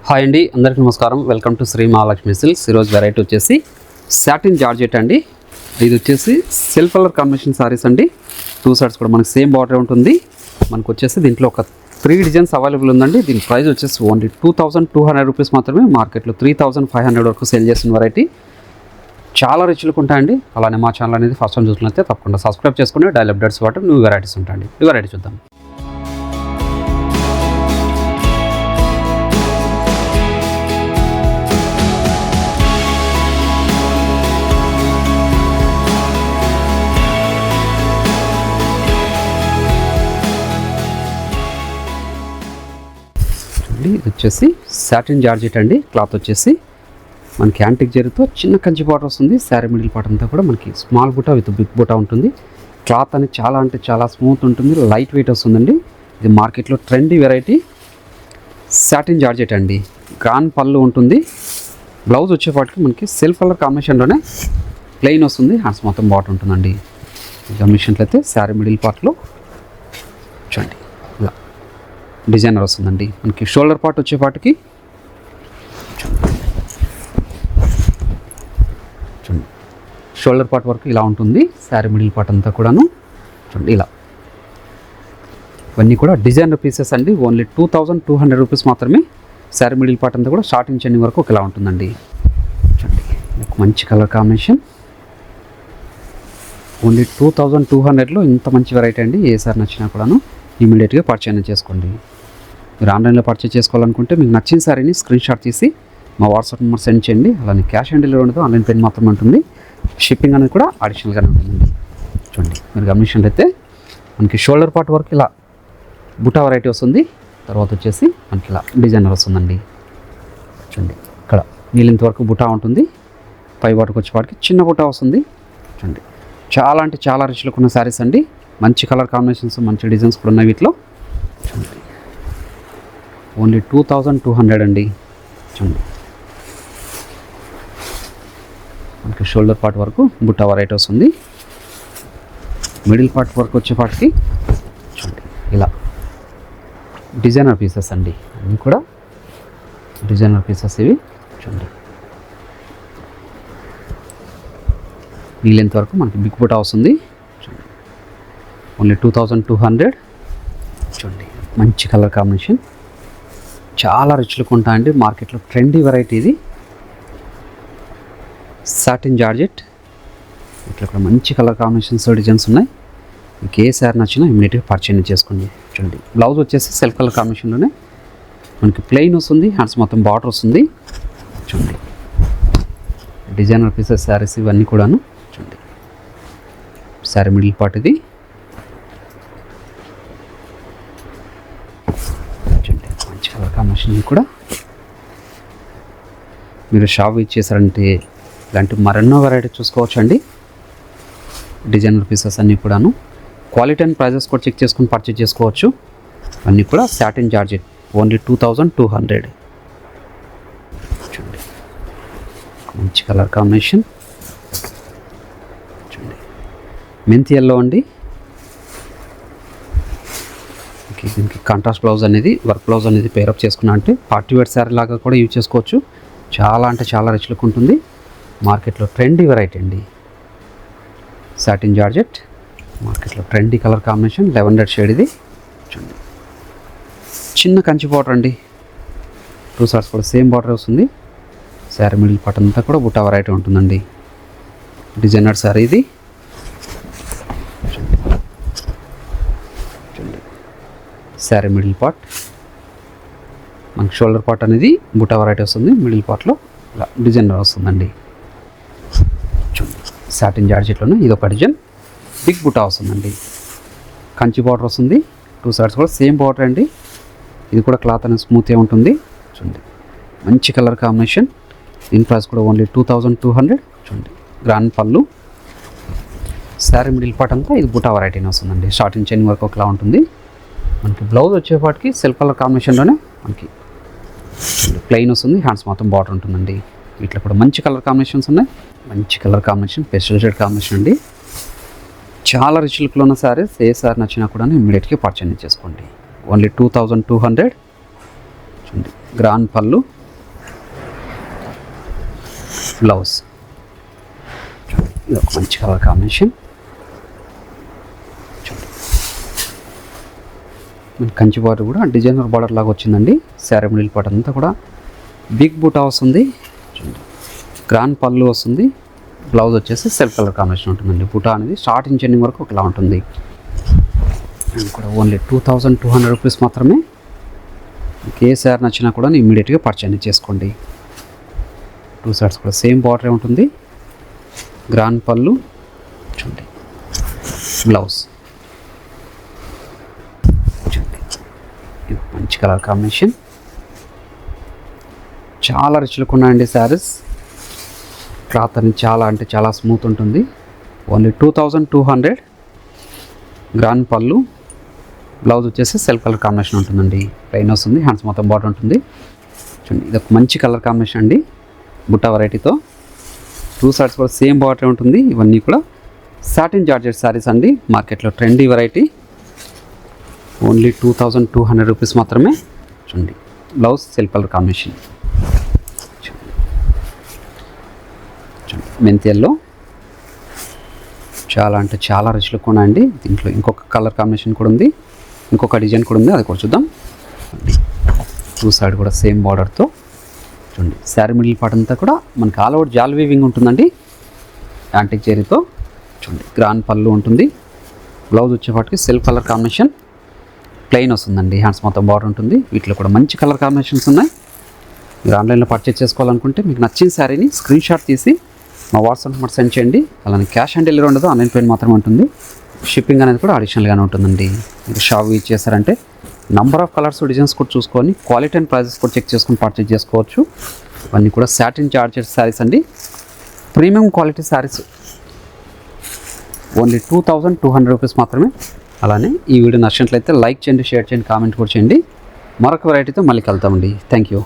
Hi అండి, అందరికీ నమస్కారం. Welcome to Shri Mahalakshmi silks. ఈరోజు వెరైటీ వచ్చేసి సాటిన్ జార్జెట్ అండి. ఇది వచ్చేసి సెల్ఫ్ కలర్ కాంబినేషన్ సారీస్ అండి. 2 సైడ్స్ కూడా మనకి సేమ్ బార్డర్ ఉంటుంది. మనకు వచ్చేసి దీంట్లో ఒక 3 డిజైన్స్ అవైలబుల్ ఉందండి. దీని ప్రైస్ వచ్చేసి ఓన్లీ 2200 రూపీస్ మాత్రమే. మార్కెట్లో 3500 వరకు సేల్ చేసిన వెరైటీ. చాలా రిచ్ లుక్ ఉంటాయండి. అలానే మా ఛానల్ అనేది ఫస్ట్ టైం చూసినట్లయితే తప్పకుండా సబ్స్క్రైబ్ చేసుకుని డైలీ అప్డేట్స్ వాటి న్యూ వెరైటీస్ ఉంటాయండి. ఈ వెరైటీ చూద్దాం. ఇది వచ్చేసి సాటిన్ జార్జెట్ అండి. క్లాత్ వచ్చేసి మనకి యాంటిక్ జరీతో చిన్న కంచి బార్డర్ వస్తుంది. శారీ మిడిల్ పార్ట్ అంతా కూడా మనకి small buta with big buta ఉంటుంది. క్లాత్ అనేది చాలా అంటే చాలా స్మూత్ ఉంటుంది. లైట్ వెయిట్ వస్తుందండి. ఇది మార్కెట్లో ట్రెండీ వెరైటీ సాటిన్ జార్జెట్ అండి. గ్రాండ్ పళ్ళు ఉంటుంది. బ్లౌజ్ వచ్చేపాటికి మనకి సెల్ఫ్ కలర్ కాంబినేషన్లోనే ప్లెయిన్ వస్తుంది. హ్యాండ్స్ మొత్తం బార్డర్ ఉంటుందండి. గమనించినట్లయితే శారీ మిడిల్ పార్ట్లో చూడండి ఇలా డిజైనర్ వస్తుందండి. మనకి షోల్డర్ పార్ట్ వచ్చేపాటికి చూడండి షోల్డర్ పార్ట్ వరకు ఇలా ఉంటుంది. శారీ మిడిల్ పార్ట్ అంతా కూడాను చూడండి ఇలా. ఇవన్నీ కూడా డిజైనర్ పీసెస్ అండి. ఓన్లీ 2200 రూపీస్ మాత్రమే. శారీ మిడిల్ పార్ట్ అంతా కూడా స్టార్టింగ్ చెండింగ్ వరకు ఇలా ఉంటుందండి. చూడండి మంచి కలర్ కాంబినేషన్. ఓన్లీ 2200లో ఇంత మంచి వెరైటీ అండి. ఏ సారి నచ్చినా కూడాను ఇమీడియట్గా పర్చేజ్ చేసుకోండి. మీరు ఆన్లైన్లో పర్చేజ్ చేసుకోవాలనుకుంటే మీకు నచ్చిన సారీని స్క్రీన్ షాట్ తీసి మా వాట్సాప్ నెంబర్ సెండ్ చేయండి. అలానే క్యాష్ ఆన్ డెలివరీ ఉండదు, ఆన్లైన్ పేమెంట్ మాత్రమే ఉంటుంది. షిప్పింగ్ అనేది కూడా అడిషనల్గానే ఉంటుందండి. చూడండి మీరు గమనించినట్లయితే మనకి షోల్డర్ పార్ట్ వరకు ఇలా బుటా వెరైటీ వస్తుంది. తర్వాత వచ్చేసి మనకి ఇలా డిజైనర్ వస్తుందండి. చూడండి ఇక్కడ నీళ్ళంత వరకు బుటా ఉంటుంది. పై వాటికి వచ్చేవాటికి చిన్న బుటా వస్తుంది. చూడండి చాలా అంటే చాలా రిచ్ లుక్ ఉన్న శారీస్ అండి. మంచి కలర్ కాంబినేషన్స్, మంచి డిజైన్స్ కూడా ఉన్నాయి వీటిలో. చూడండి ఓన్లీ 2200 అండి. చూడండి మనకి షోల్డర్ పార్ట్ వరకు బుట్టా వెరైటీ వస్తుంది. మిడిల్ పార్ట్ వరకు వచ్చేపాటికి చూడండి ఇలా డిజైనర్ పీసెస్ అండి. అన్నీ కూడా డిజైనర్ పీసెస్ ఇవి. చూడండి నీళ్ళెంత వరకు మనకి బిగ్ బుట్టా వస్తుంది. చూడండి ఓన్లీ 2200. చూడండి మంచి కలర్ కాంబినేషన్, చాలా రిచ్ లుక్ ఉంటాయండి. మార్కెట్లో ట్రెండీ వెరైటీ ఇది సాటిన్ జార్జెట్. ఇట్లా కూడా మంచి కలర్ కాంబినేషన్స్, డిజైన్స్ ఉన్నాయి. మీకు ఏ సారీ నచ్చినా ఇమీడియట్గా పర్చేజ్ చేసుకోండి. చూడండి బ్లౌజ్ వచ్చేసి సెల్ఫ్ కలర్ కాంబినేషన్లోనే మనకి ప్లెయిన్ వస్తుంది. హ్యాండ్స్ మొత్తం బార్డర్ వస్తుంది. చూడండి డిజైనర్ పీసెస్ శారీస్ ఇవన్నీ కూడాను. చూడండి శారీ మిడిల్ పార్ట్ ఇది. చూడండి మంచి కలర్ కాంబినేషన్ కూడా. మీరు షాప్ ఇచ్చేసారంటే ఇలాంటి మరెన్నో వెరైటీ చూసుకోవచ్చు అండి. డిజైనర్ పీసెస్ అన్నీ కూడాను. క్వాలిటీ అండ్ ప్రైజెస్ కూడా చెక్ చేసుకుని పర్చేజ్ చేసుకోవచ్చు. అన్నీ కూడా సాటిన్ జార్జెట్ ఓన్లీ 2200. చూడండి మంచి కలర్ కాంబినేషన్. చూడండి మెంతి ఎల్లో అండి. దీనికి కాంట్రాస్ట్ బ్లౌజ్ అనేది, వర్క్ బ్లౌజ్ అనేది పేరప్ చేసుకున్నా అంటే పార్టీ వేర్ శారీ లాగా కూడా యూజ్ చేసుకోవచ్చు. చాలా అంటే చాలా రిచ్ లుక్ ఉంటుంది. మార్కెట్లో ట్రెండీ వెరైటీ అండి సాటిన్ జార్జెట్. మార్కెట్లో trendy colour combination lavender shade ఇది. చూడండి చిన్న కంచి బార్డర్ అండి. 2 సైడ్స్ కూడా సేమ్ బార్డర్ వస్తుంది. శారీ మిడిల్ పార్ట్ అంతా కూడా బుట్టా వెరైటీ ఉంటుందండి. డిజైనర్ శారీ ఇది. చూడండి శారీ మిడిల్ పార్ట్ మనకి షోల్డర్ పార్ట్ అనేది బుట్టా వెరైటీ వస్తుంది. మిడిల్ పార్ట్లో ఇలా డిజైనర్ వస్తుందండి. చూడండి సాటిన్ జార్జెట్లోనే ఇది ఒక డిజైన్. బిగ్ బుటా వస్తుందండి. కంచి బార్డర్ వస్తుంది. 2 సైడ్స్ కూడా సేమ్ బార్డర్ అండి. ఇది కూడా క్లాత్ అనేది స్మూత్గా ఉంటుంది. చూడండి మంచి కలర్ కాంబినేషన్. దీని ప్రైస్ కూడా ఓన్లీ 2200. చూడండి గ్రాండ్ పళ్ళు. శారీ మిడిల్ పార్ట్ అంతా ఇది బుటా వెరైటీనే వస్తుందండి. స్టార్టింగ్ చైన్ వరకు ఒకలా ఉంటుంది. మనకి బ్లౌజ్ వచ్చేపాటికి సెల్ఫ్ కలర్ కాంబినేషన్లోనే మనకి ప్లెయిన్ వస్తుంది. హ్యాండ్స్ మొత్తం బార్డర్ ఉంటుందండి. వీటిలో కూడా మంచి కలర్ కాంబినేషన్స్ ఉన్నాయి. మంచి colour combination, pastel shade combination అండి. చాలా రిచ్ లుక్లో ఉన్న శారీస్. ఏ సారీ నచ్చినా కూడా ఇమ్మీడియట్గా పర్చేజ్ చేసుకోండి. ఓన్లీ 2200. చూడండి గ్రాండ్ పళ్ళు, బ్లౌజ్. ఇది ఒక మంచి కలర్ కాంబినేషన్. కంచి బార్డర్ కూడా డిజైనర్ బార్డర్ లాగా వచ్చిందండి. శారీ మిడిల్ పార్ట్ అంతా కూడా బిగ్ బూటా వస్తుంది. గ్రాండ్ పళ్ళు వస్తుంది. బ్లౌజ్ వచ్చేసి సెల్ఫ్ కలర్ కాంబినేషన్ ఉంటుందండి. బూటా అనేది స్టార్టింగ్ ఎండింగ్ వరకు ఒకలా ఉంటుంది. ఇది కూడా ఓన్లీ 2200 రూపీస్ మాత్రమే. మీకు ఏ శారీ నచ్చినా కూడా ఇమీడియట్గా పర్చేజ్ చేసుకోండి. 2 సైడ్స్ కూడా సేమ్ బార్డరే ఉంటుంది. గ్రాండ్ పళ్ళు చూడండి, బ్లౌజ్. ఇది మంచి కలర్ కాంబినేషన్. చాలా రిచ్ లుక్ ఉన్నాయండి శారీస్. క్లాత్ అనేది చాలా అంటే చాలా స్మూత్ ఉంటుంది. ఓన్లీ 2200. గ్రాండ్ పళ్ళు, బ్లౌజ్ వచ్చేసి సెల్ఫ్ కలర్ కాంబినేషన్ ఉంటుందండి. ప్లెయిన్ వస్తుంది, హ్యాండ్స్ మొత్తం బార్డర్ ఉంటుంది. చూడండి ఇది ఒక మంచి కలర్ కాంబినేషన్ అండి. బుట్ట వెరైటీతో 2 సైడ్స్ కూడా సేమ్ బార్డర్ ఉంటుంది. ఇవన్నీ కూడా సాటిన్ జార్జెట్ శారీస్ అండి. మార్కెట్లో ట్రెండీ వెరైటీ. ఓన్లీ 2200 రూపీస్ మాత్రమే. చూడండి బ్లౌజ్ సెల్ఫ్ కలర్ కాంబినేషన్. మెంతియల్లో చాలా అంటే చాలా రిచ్ లుక్ ఉన్నాయండి. దీంట్లో ఇంకొక కలర్ కాంబినేషన్ కూడా ఉంది, ఇంకొక డిజైన్ కూడా ఉంది, అది కూడా చూద్దాం. 2 సైడ్ కూడా సేమ్ బార్డర్తో చూడండి. శారీ మిడిల్ పార్ట్ అంతా కూడా మనకి ఆల్ ఓవర్ జాల్ వీవింగ్ ఉంటుందండి. యాంటిక్ జరీతో చూడండి. గ్రాండ్ పళ్ళు ఉంటుంది. బ్లౌజ్ వచ్చేపాటికి సెల్ఫ్ కలర్ కాంబినేషన్, ప్లెయిన్ వస్తుందండి. హ్యాండ్స్ మొత్తం బార్డర్ ఉంటుంది. వీటిలో కూడా మంచి కలర్ కాంబినేషన్స్ ఉన్నాయి. మీరు ఆన్లైన్లో పర్చేస్ చేసుకోవాలనుకుంటే మీకు నచ్చిన శారీని స్క్రీన్ షాట్ తీసి మా వాట్సాప్ నెంబర్ సెండ్ చేయండి. అలానే క్యాష్ ఆన్ డెలివరీ ఉండదు, ఆన్లైన్ పేమెంట్ మాత్రమే ఉంటుంది. షిప్పింగ్ అనేది కూడా అడిషనల్గానే ఉంటుందండి. మీరు షాప్ యూజ్ చేశారంటే నంబర్ ఆఫ్ కలర్స్ డిజైన్స్ కూడా చూసుకొని క్వాలిటీ అండ్ ప్రైజెస్ కూడా చెక్ చేసుకొని పర్చేజ్ చేసుకోవచ్చు. ఇవన్నీ కూడా సాటిన్ జార్జెట్ శారీస్ అండి. Premium quality saris. Only 2200 rupees మాత్రమే. అలానే ఈ వీడియో నచ్చినట్లయితే లైక్ చేయండి, షేర్ చేయండి, కామెంట్ కూడా చేయండి. మరొక వెరైటీతో మళ్ళీ కలుద్దామండి. Thank you.